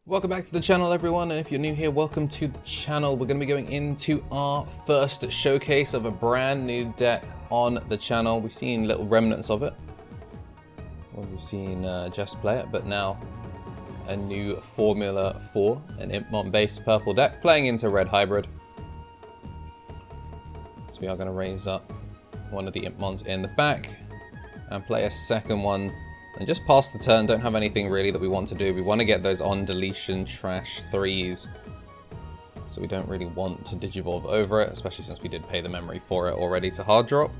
Welcome back to the channel, everyone, and if you're new here, welcome to the channel. We're going to be going into our first showcase of a brand new deck on the channel. We've seen little remnants of it. Well, we've seen Jess play it, but now a new Formula 4, an Impmon-based purple deck, playing into Red Hybrid. So we are going to raise up one of the Impmons in the back and play a second one. And just pass the turn, don't have anything really that we want to do. We want to get those on deletion trash 3s. So we don't really want to digivolve over it, especially since we did pay the memory for it already to hard drop.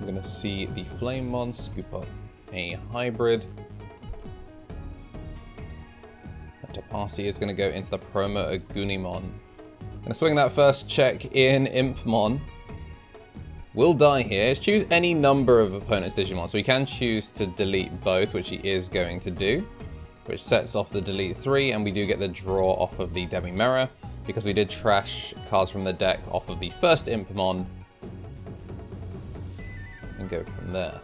I'm going to see the Veemon scoop up a hybrid. Proxy is going to go into the promo Greymon. I'm going to swing that first check in Impmon. Will die here. Choose any number of opponent's Digimon. So we can choose to delete both, which he is going to do, which sets off the delete 3, and we do get the draw off of the Demi Mirror, because we did trash cards from the deck off of the first Impmon, and go from there.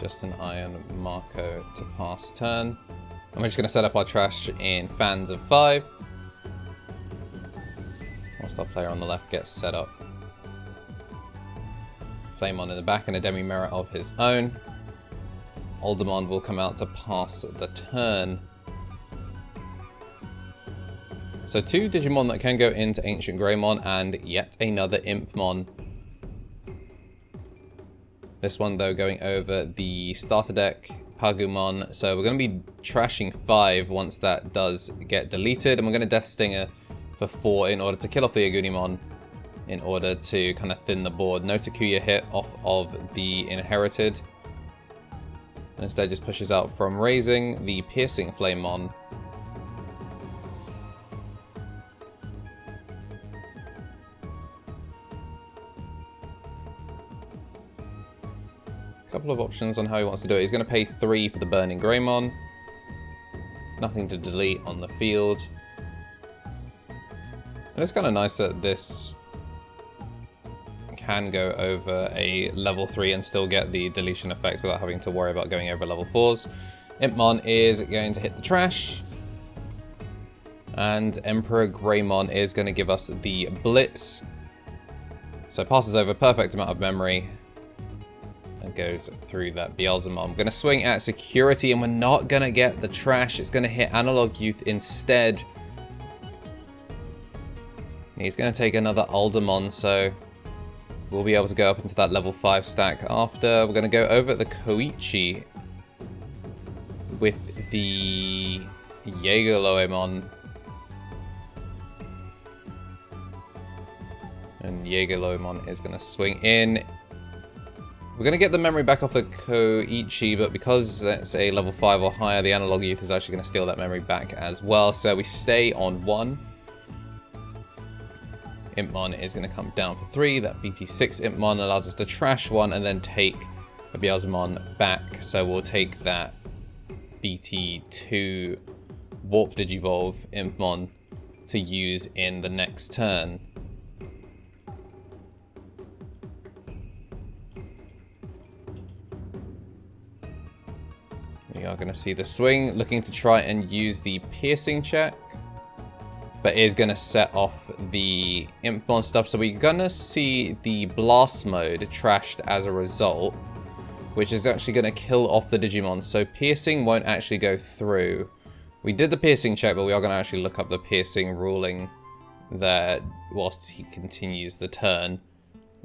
Just an Iron Marco to pass turn. And we're just going to set up our trash in fans of 5. Whilst our player on the left gets set up. Veemon in the back and a Demi Mirror of his own. Aldermon will come out to pass the turn. So 2 Digimon that can go into Ancient Greymon and yet another Impmon. This one though going over the starter deck, Pagumon. So we're going to be trashing 5 once that does get deleted, and we're going to Death Stinger for 4 in order to kill off the Agumon, in order to kind of thin the board. No Takuya hit off of the Inherited. And instead just pushes out from raising the Piercing Veemon. A couple of options on how he wants to do it. He's going to pay 3 for the Burning Greymon. Nothing to delete on the field. And it's kind of nice that this can go over a level 3 and still get the deletion effect without having to worry about going over level 4s. Impmon is going to hit the trash. And Emperor Greymon is going to give us the Blitz. So passes over perfect amount of memory. And goes through that Beelzemon. I'm going to swing at security and we're not going to get the trash. It's going to hit Analog Youth instead. He's going to take another Aldermon, so we'll be able to go up into that level 5 stack after. We're going to go over the Koichi with the Jägerloemon. And Jägerloemon is going to swing in. We're going to get the memory back off the Koichi, but because that's a level 5 or higher, the Analog Youth is actually going to steal that memory back as well. So we stay on 1. Impmon is going to come down for 3. That BT6 Impmon allows us to trash 1 and then take a Beelzemon back. So we'll take that BT2 Warp Digivolve Impmon to use in the next turn. We are going to see the swing, looking to try and use the piercing check, but is going to set off the Impmon stuff. So we're going to see the Blast Mode trashed as a result, which is actually going to kill off the Digimon. So Piercing won't actually go through. We did the Piercing check, but we are going to actually look up the Piercing ruling there whilst he continues the turn.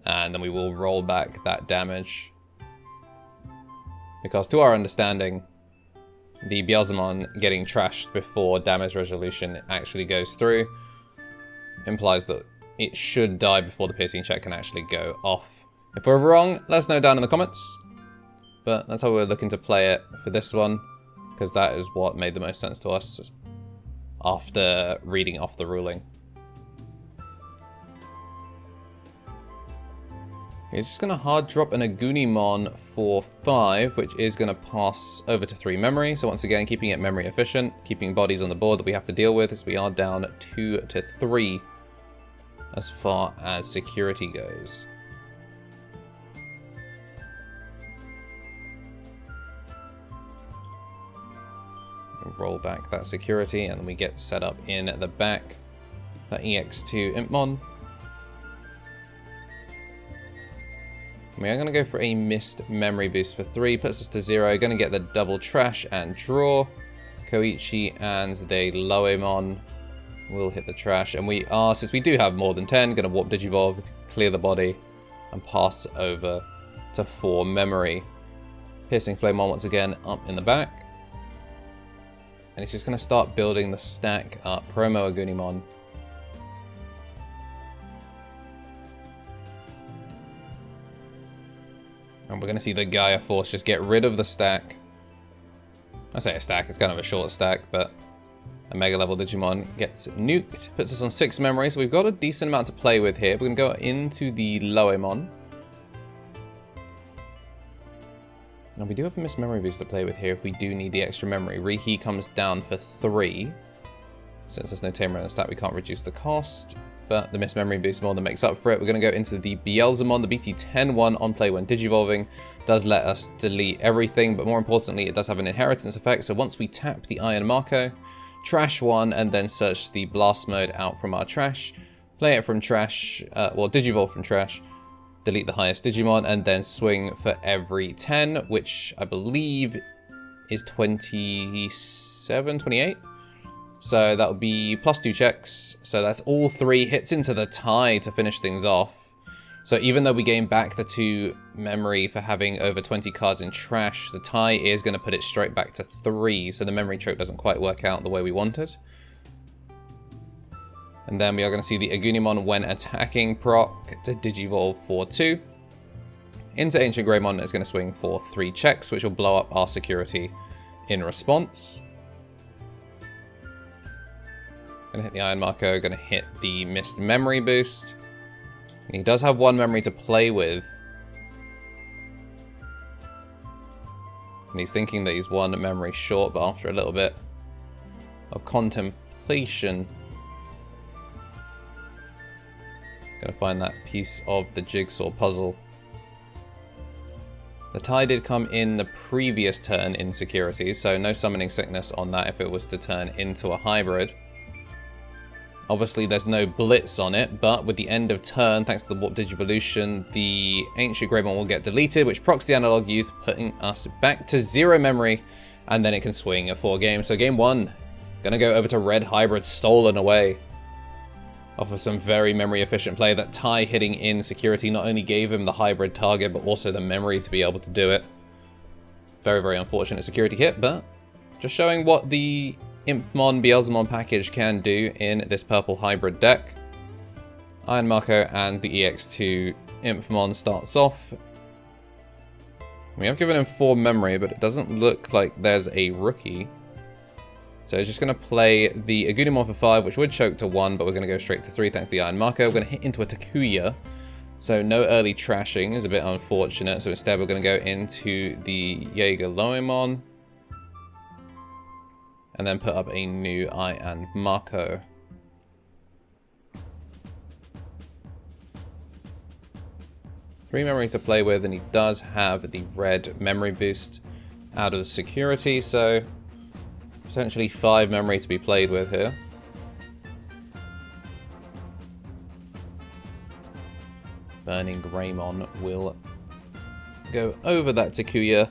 And then we will roll back that damage. Because to our understanding, the Beelzemon getting trashed before damage resolution actually goes through implies that it should die before the piercing check can actually go off. If we're wrong, let us know down in the comments. But that's how we're looking to play it for this one, because that is what made the most sense to us after reading off the ruling. He's just going to hard drop an Agumon for 5, which is going to pass over to 3 memory. So once again, keeping it memory efficient, keeping bodies on the board that we have to deal with, as we are down 2 to 3 as far as security goes. roll back that security, and then we get set up in the back. That EX2 Impmon. We are going to go for a missed memory boost for 3, puts us to 0. Going to get the double trash and draw. Koichi and the Loemon will hit the trash. And we are, since we do have more than 10, going to warp Digivolve, clear the body, and pass over to 4 memory. Piercing Flamemon once again up in the back. And it's just going to start building the stack up. Promo Agunimon. And we're going to see the Gaia Force just get rid of the stack. I say a stack, it's kind of a short stack, but a Mega level Digimon gets nuked. Puts us on 6 memories, so we've got a decent amount to play with here. We're going to go into the Loemon. Now we do have a missed memory boost to play with here if we do need the extra memory. Rihi comes down for 3. Since there's no tamer in the stat, we can't reduce the cost. But the missed memory boost more than makes up for it. We're going to go into the Beelzemon. The BT10 one on play when Digivolving does let us delete everything, but more importantly, it does have an inheritance effect. So once we tap the Iron Marco, trash one, and then search the blast mode out from our trash, play it from trash, Digivolve from trash, delete the highest Digimon, and then swing for every 10, which I believe is 27, 28. So that would be plus 2 checks. So that's all 3 hits into the tie to finish things off. So even though we gain back the 2 memory for having over 20 cards in trash, the tie is going to put it straight back to 3. So the memory choke doesn't quite work out the way we wanted. And then we are going to see the Agunimon when attacking proc to Digivolve for 2. Into Ancient Greymon is going to swing for 3 checks, which will blow up our security in response. Gonna hit the Iron Marco, gonna hit the missed memory boost. And he does have 1 memory to play with. And he's thinking that he's 1 memory short, but after a little bit of contemplation, gonna find that piece of the jigsaw puzzle. The tie did come in the previous turn in security, so no summoning sickness on that if it was to turn into a hybrid. Obviously, there's no blitz on it, but with the end of turn, thanks to the Warp Digivolution, the Ancient Greymon will get deleted, which procs the Analog Youth, putting us back to 0 memory, and then it can swing at 4 games. So game 1, gonna go over to Red Hybrid, stolen away. Off of some very memory efficient play. That tie hitting in security not only gave him the hybrid target, but also the memory to be able to do it. Very, very unfortunate security hit, but just showing what the Impmon Beelzemon package can do in this purple hybrid deck. Iron Marco and the EX2 Impmon starts off. We have given him 4 memory, but it doesn't look like there's a rookie. So he's just going to play the Agunimon for 5, which would choke to 1, but we're going to go straight to 3 thanks to the Iron Marco. We're going to hit into a Takuya. So no early trashing is a bit unfortunate. So instead we're going to go into the Jaeger Loemon. And then put up a new Iron Marco. Three memory to play with, and he does have the red memory boost out of security, so potentially 5 memory to be played with here. Burning Greymon will go over that Takuya.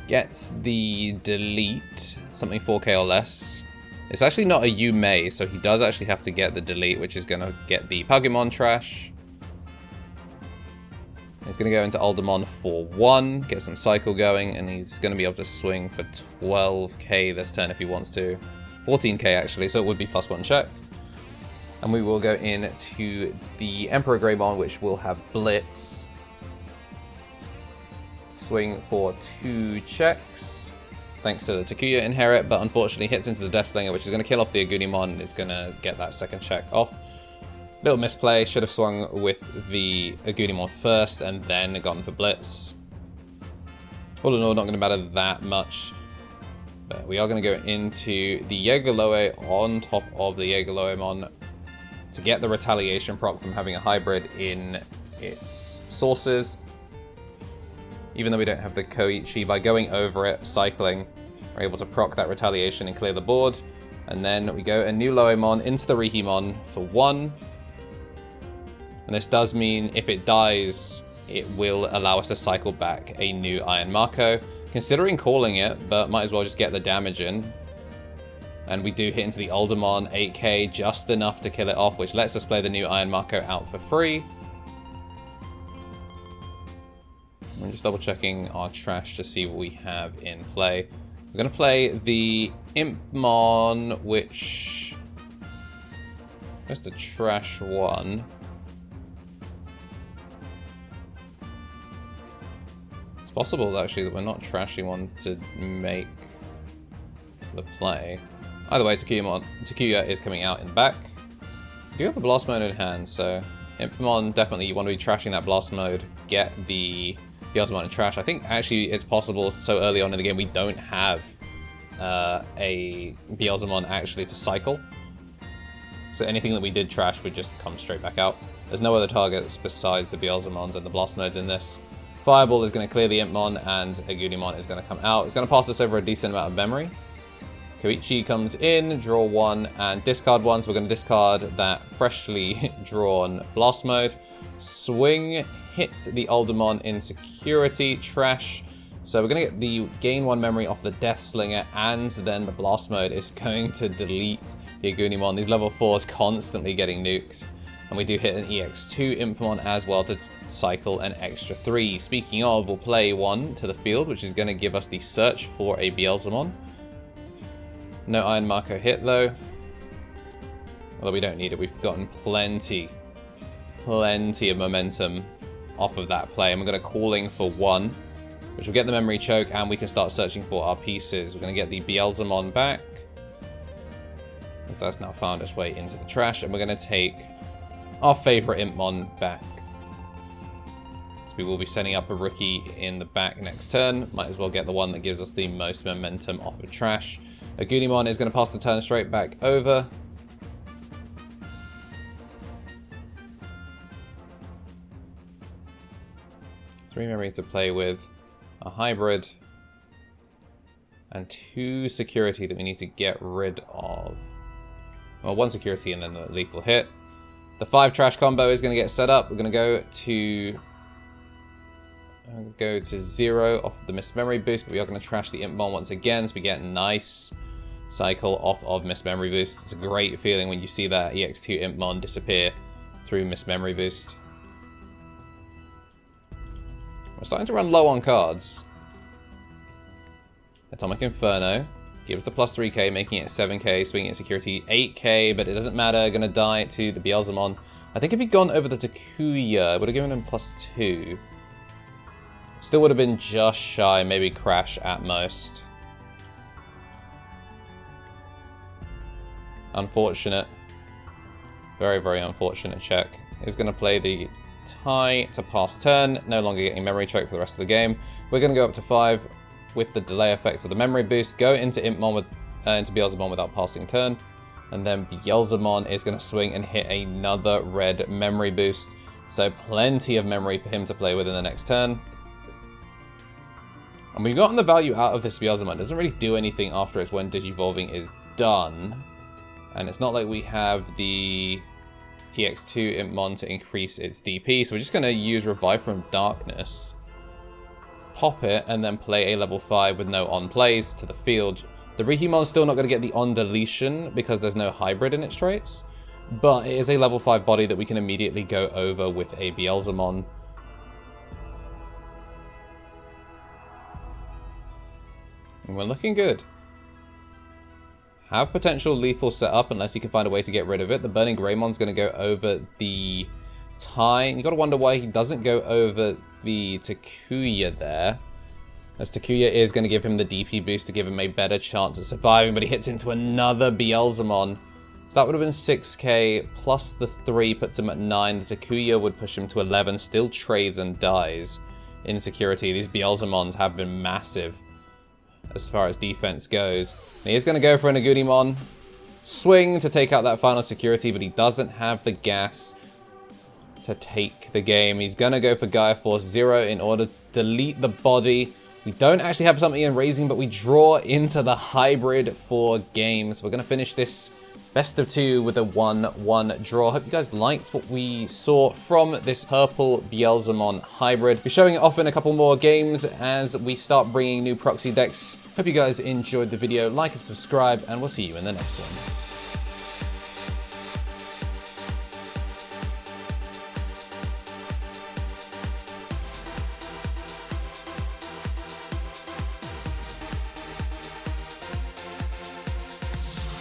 Gets the delete, something 4k or less. It's actually not a Yume, so he does actually have to get the delete, which is going to get the Pokemon trash. He's going to go into Aldermon for 1, get some cycle going, and he's going to be able to swing for 12k this turn if he wants to. 14k actually, so it would be +1 check. And we will go into the Emperor Greymon, which will have Blitz. Swing for 2 checks, thanks to the Takuya inherit, but unfortunately hits into the Deathslinger, which is going to kill off the Agunimon and is going to get that second check off. Little misplay, should have swung with the Agunimon first and then gone for Blitz. All in all, not going to matter that much. But we are going to go into the Jaegerloe on top of the Jaegerloemon to get the retaliation proc from having a hybrid in its sources. Even though we don't have the Koichi, by going over it, cycling, We're able to proc that retaliation and clear the board. And then we go a new Loemon into the Rihimon for 1. And this does mean if it dies, it will allow us to cycle back a new Iron Marco. Considering calling it, but might as well just get the damage in. And we do hit into the Aldermon, 8k, just enough to kill it off, which lets us play the new Iron Marco out for free. I'm just double checking our trash to see what we have in play. We're going to play the Impmon, which... just a trash one. It's possible, actually, that we're not trashing one to make the play. Either way, Takuya is coming out in the back. We do have a Blast Mode in hand, so Impmon, definitely you want to be trashing that Blast Mode, get the Beelzemon in trash. I think actually it's possible so early on in the game we don't have a Beelzemon actually to cycle. So anything that we did trash would just come straight back out. There's no other targets besides the Beelzemons and the Blast Modes in this. Fireball is going to clear the Impmon and Agumon is going to come out. It's going to pass us over a decent amount of memory. Koichi comes in, draw 1 and discard 1, so we're going to discard that freshly drawn Blast Mode. Swing, hit the Aldermon in security, trash. So we're going to get the gain 1 memory off the Death Slinger, and then the Blast Mode is going to delete the Agumon. These level 4s constantly getting nuked. And we do hit an EX2 Impmon as well to cycle an extra 3. Speaking of, we'll play 1 to the field, which is going to give us the search for a Beelzemon. No Iron Marco hit though. Although we don't need it, we've gotten plenty of momentum off of that play. And we're going to calling for 1, which will get the memory choke, and we can start searching for our pieces. We're going to get the Beelzemon back, as that's now found its way into the trash, and we're going to take our favorite Impmon back. So we will be setting up a rookie in the back next turn. Might as well get the one that gives us the most momentum off of trash. Agumon is going to pass the turn straight back over. Three memory to play with, a hybrid, and 2 security that we need to get rid of. Well, 1 security and then the lethal hit. The 5 trash combo is going to get set up. We're going to go to 0 off the missed memory boost, but we are going to trash the Impmon once again, so we get a nice cycle off of missed memory boost. It's a great feeling when you see that EX2 Impmon disappear through missed memory boost. We're starting to run low on cards. Atomic Inferno gives the plus 3k, making it 7k, swinging at security 8k, but it doesn't matter, gonna die to the Beelzemon. I think if he'd gone over the Takuya, it would have given him plus 2. Still would have been just shy, maybe crash at most. Unfortunate. Very, very unfortunate check. He's going to play the tie to pass turn, no longer getting memory choke for the rest of the game. We're going to go up to 5 with the delay effect of the memory boost, go into Impmon into Beelzemon without passing turn, and then Beelzemon is going to swing and hit another red memory boost. So plenty of memory for him to play with in the next turn. And we've gotten the value out of this Beelzemon. It doesn't really do anything after it's when Digivolving is done. And it's not like we have the EX2 Impmon to increase its DP, so we're just going to use Revive from Darkness, pop it, and then play a level 5 with no on-plays to the field. The Rihimon's still not going to get the on-deletion because there's no hybrid in its traits, but it is a level 5 body that we can immediately go over with a Beelzemon. And we're looking good. Have potential lethal set up unless you can find a way to get rid of it. The Burning Greymon's going to go over the tie. And you got to wonder why he doesn't go over the Takuya there, as Takuya is going to give him the DP boost to give him a better chance at surviving, but he hits into another Beelzemon. So that would have been 6k, plus the 3 puts him at 9. The Takuya would push him to 11, still trades and dies in security. These Beelzemons have been massive as far as defense goes. And he is going to go for an Agumon. Swing to take out that final security, but he doesn't have the gas to take the game. He's going to go for Gaia Force 0 in order to delete the body We don't actually have something in Raising, but we draw into the hybrid for games. We're going to finish this best of 2 with a 1-1 draw. Hope you guys liked what we saw from this purple Beelzemon hybrid. We're showing it off in a couple more games as we start bringing new Proxy decks. Hope you guys enjoyed the video. Like and subscribe, and we'll see you in the next one.